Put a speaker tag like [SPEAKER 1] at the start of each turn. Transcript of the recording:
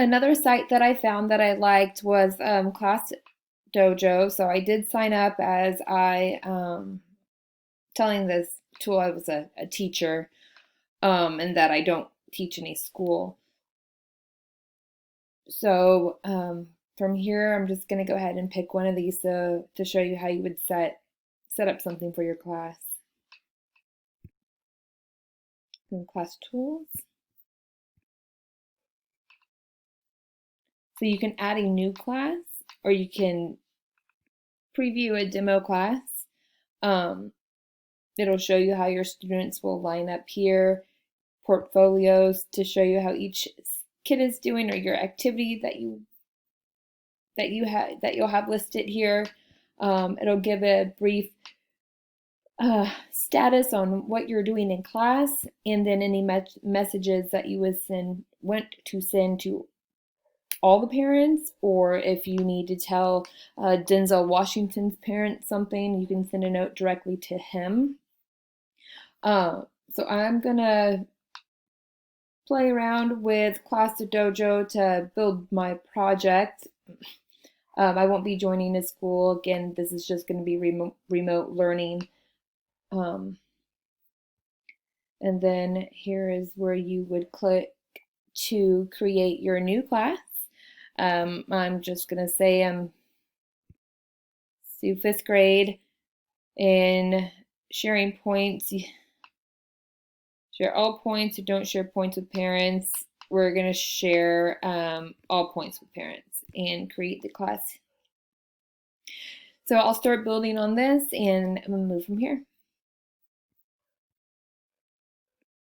[SPEAKER 1] Another site that I found that I liked was Class Dojo. So I did sign up as I telling this tool I was a teacher and that I don't teach any school. So from here, I'm just going to go ahead and pick one of these to show you how you would set up something for your class. In class tools. So you can add a new class or you can preview a demo class. It'll show you how your students will line up here, portfolios to show you how each kid is doing or your activity that you'll have listed here. It'll give a brief status on what you're doing in class, and then any messages that you want to send to all the parents, or if you need to tell Denzel Washington's parents something, you can send a note directly to him. So I'm gonna play around with Class Dojo to build my project. I won't be joining a school. Again, this is just going to be remote learning. And then here is where you would click to create your new class. I'm just going to say I'm Sue 5th grade, and sharing points. Share all points. You don't share points with parents. We're going to share all points with parents and create the class. So I'll start building on this and I'm going to move from here.